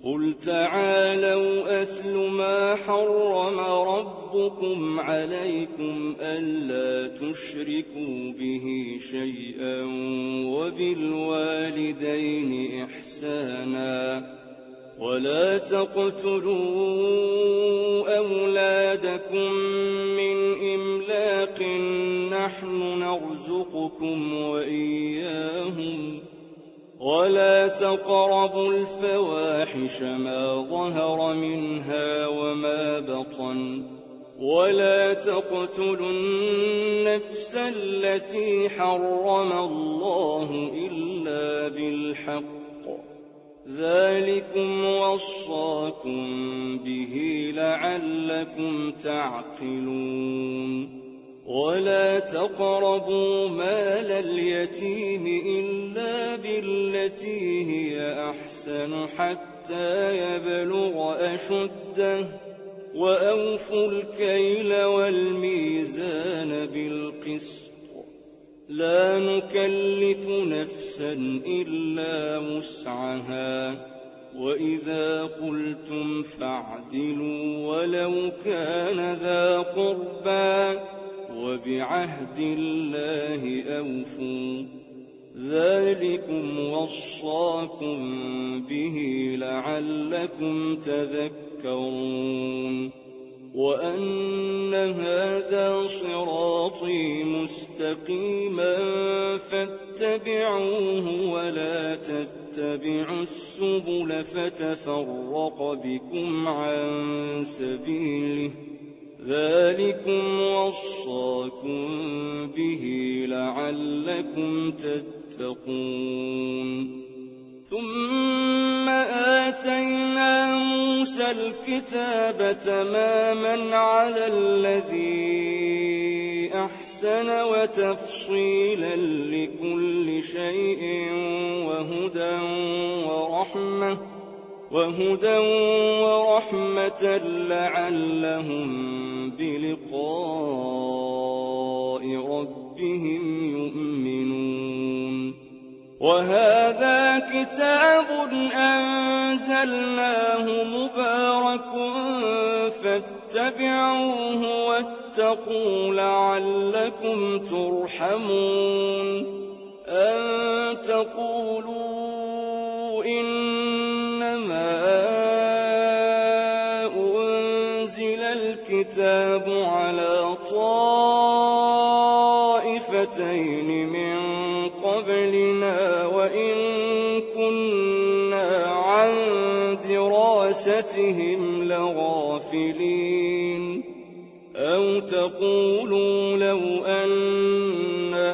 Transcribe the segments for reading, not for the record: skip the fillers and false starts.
قُلْ تَعَالَوْا أَتْلُ مَا حَرَّمَ رَبُّكُمْ عَلَيْكُمْ أَلَّا تُشْرِكُوا بِهِ شَيْئًا وَبِالْوَالِدَيْنِ إِحْسَانًا وَلَا تَقْتُلُوا أَوْلَادَكُم مِّنْ إِمْلَاقٍ نَّحْنُ نَرْزُقُكُمْ وَإِيَّاهُمْ وَلَا تَقْرَبُوا الْفَوَاحِشَ مَا ظَهَرَ مِنْهَا وَمَا بَطَنَ وَلَا تَقْتُلُوا النَّفْسَ الَّتِي حَرَّمَ اللَّهُ إِلَّا بِالْحَقِّ ۚ ذَٰلِكُمْ وَصَّاكُم بِهِ لَعَلَّكُمْ تَعْقِلُونَ وَلَا تَقْرَبُوا مَالَ الْيَتِيمِ إِلَّا بِالَّتِي هِيَ أَحْسَنُ حَتَّىٰ يَبْلُغَ أَشُدَّهُ ۖ وَأَوْفُوا الْكَيْلَ وَالْمِيزَانَ بِالْقِسْطِ ۖ لَا نُكَلِّفُ نَفْسًا إِلَّا وُسْعَهَا ۖ وَإِذَا قُلْتُمْ فَاعْدِلُوا وَلَوْ كَانَ ذَا قُرْبَىٰ ۖ وَبِعَهْدِ اللَّهِ أَوْفُوا ۚ ذَٰلِكُمْ وَصَّاكُم بِهِ لَعَلَّكُمْ تَذَكَّرُونَ وَأَنَّ هَٰذَا صِرَاطِي مُسْتَقِيمًا فَاتَّبِعُوهُ وَلَا تَتَّبِعُوا السُّبُلَ فَتَفَرَّقَ بِكُمْ عَن سَبِيلِهِ ۚ ذَٰلِكُمْ وَصَّاكُم بِهِ لَعَلَّكُمْ تَتَّقُونَ ثُمَّ آتَيْنَا مُوسَى الْكِتَابَ تَمَامًا عَلَى الَّذِي أَحْسَنَ وَتَفْصِيلًا لِّكُلِّ شَيْءٍ وَهُدًى وَرَحْمَةً لَّعَلَّهُم بِلِقَاءِ رَبِّهِمْ يُؤْمِنُونَ وَهَٰذَا كِتَابٌ أَنزَلْنَاهُ مُبَارَكٌ فَاتَّبِعُوهُ وَاتَّقُوا لَعَلَّكُمْ تُرْحَمُونَ أَن تَقُولُوا إِنَّمَا أُنزِلَ الْكِتَابُ عَلَىٰ طَائِفَتَيْنِ مِن قَبْلِنَا وَإِن كُنَّا عَن دِرَاسَتِهِمْ لَغَافِلِينَ أَوْ تَقُولُوا لَوْ أَنَّا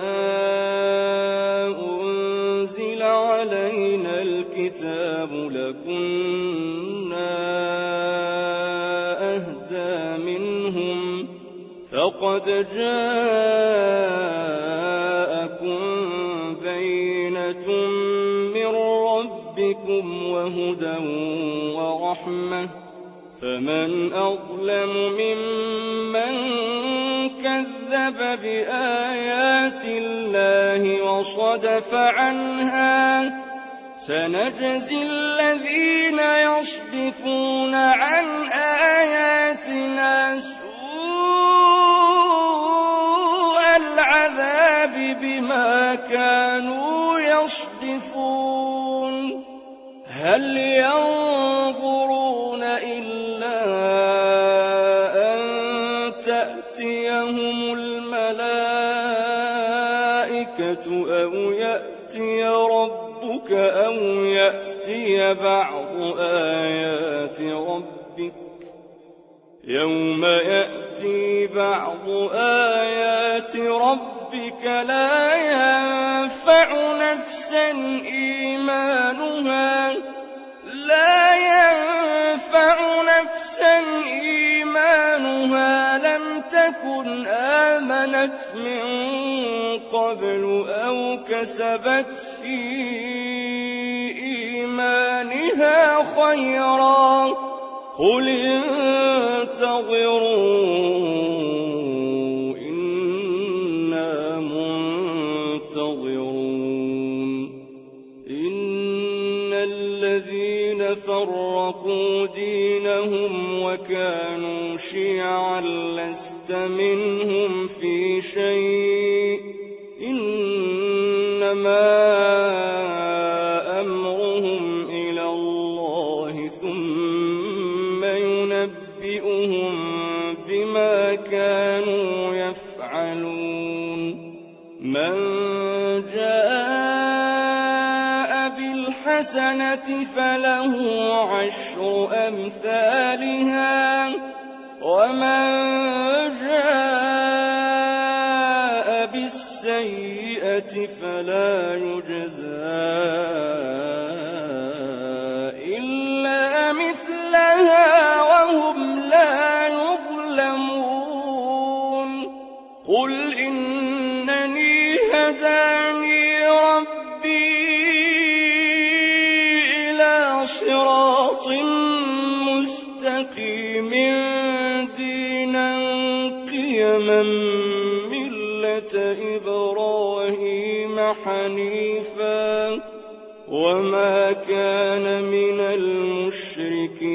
أُنزِلَ عَلَيْنَا الْكِتَابُ لَكُنَّا أَهْدَىٰ مِنْهُمْ ۚ فَقَدْ جَاءَكُم بَيِّنَةٌ مِّن رَّبِّكُمْ وَهُدًى وَرَحْمَةٌ ۚ فَمَنْ أَظْلَمُ مِمَّن كَذَّبَ بِآيَاتِ اللَّهِ وَصَدَفَ عَنْهَا ۚ سَنَجْزِي الَّذِينَ يَصْدِفُونَ عَنْ آيَاتِنَا سُوءَ الْعَذَابِ بِمَا كَانُوا يَصْدِفُونَ هَلْ يَنظُرُونَ إِلَّا أَن تَأْتِيَهُمُ الْمَلَائِكَةُ أَوْ يَأْتِيَ رَبُّكَ أَوْ يَأْتِيَ بَعْضُ آيَاتِ رَبِّكَ ۗ يَوْمَ يَأْتِي بَعْضُ آيَاتِ رَبِّكَ لَا يَنفَعُ نَفْسًا إِيمَانُهَا لَمْ تَكُنْ آمَنَتْ مِن قَبْلُ أَوْ كَسَبَتْ فِي إِيمَانِهَا خَيْرًا ۗ قُلِ انتَظِرُوا إِنَّا مُنتَظِرُونَ إِنَّ الَّذِينَ فَرَّقُوا دِينَهُمْ وَكَانُوا شِيَعًا لَّسْتَ مِنْهُمْ فِي شَيْءٍ ۚ إِنَّمَا أَمْرُهُمْ إِلَى اللَّهِ ثُمَّ يُنَبِّئُهُم بِمَا كَانُوا يَفْعَلُونَ مَن جَاءَ بِالْحَسَنَةِ فَلَهُ عَشْرُ أَمْثَالِهَا ۖ وَمَن جَاءَ بِالسَّيِّئَةِ فَلَا يُجْزَىٰ إِلَّا مِثْلَهَا وَهُمْ لَا يُظْلَمُونَ قُلْ إِنَّنِي هَدَانِي رَبِّي إِلَىٰ صِرَاطٍ مُّسْتَقِيمٍ دِينًا قِيَمًا مِّلَّةَ إِبْرَاهِيمَ حَنِيفًا ۖ وَمَا كَانَ مِنَ الْمُشْرِكِينَ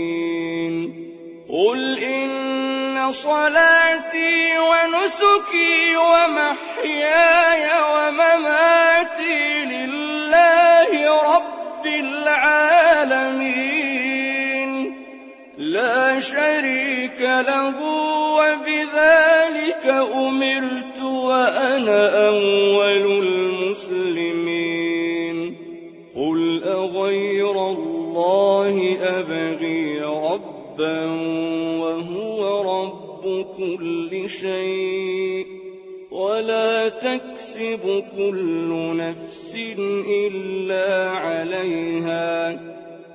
قُلْ إِنَّ صَلَاتِي وَنُسُكِي وَمَحْيَايَ وَمَمَاتِي لِلَّهِ رَبِّ الْعَالَمِينَ لَا شَرِيكَ لَهُ ۖ وَبِذَٰلِكَ أُمِرْتُ وَأَنَا أَوَّلُ الْمُسْلِمِينَ قُلْ أَغَيْرَ اللَّهِ أَبْغِي رَبًّا وَهُوَ رَبُّ كُلِّ شَيْءٍ ۖ وَلَا تَكْسِبُ كُلُّ نَفْسٍ إِلَّا عَلَيْهَا ۖ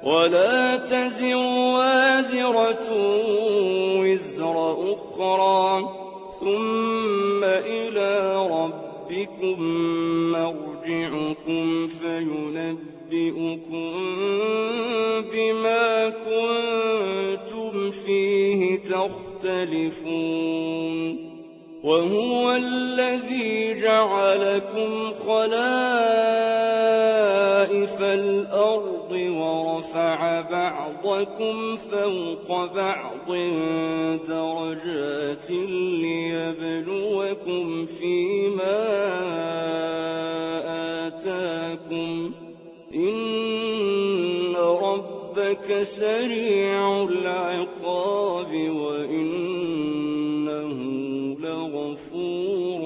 وَلَا تَزِرُ وَازِرَةٌ وِزْرَ أُخْرَىٰ ۗ ثُمَّ إِلَىٰ رَبِّكُم مَّرْجِعُكُمْ فَيُنَبِّئُكُم بِمَا كُنتُمْ فِيهِ تَخْتَلِفُونَ وَهُوَ الَّذِي جَعَلَكُمْ خَلَائِفَ الْأَرْضِ وَرَفَعَ بَعْضَكُمْ فَوْقَ بَعْضٍ دَرَجَاتٍ لِّيَبْلُوَكُمْ فِيمَا آتَاكُمْ ۗ إِنَّ رَبَّكَ سَرِيعُ الْعِقَابِ وَإِنَّهُ لَغَفُورٌ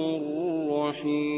رَّحِيمٌ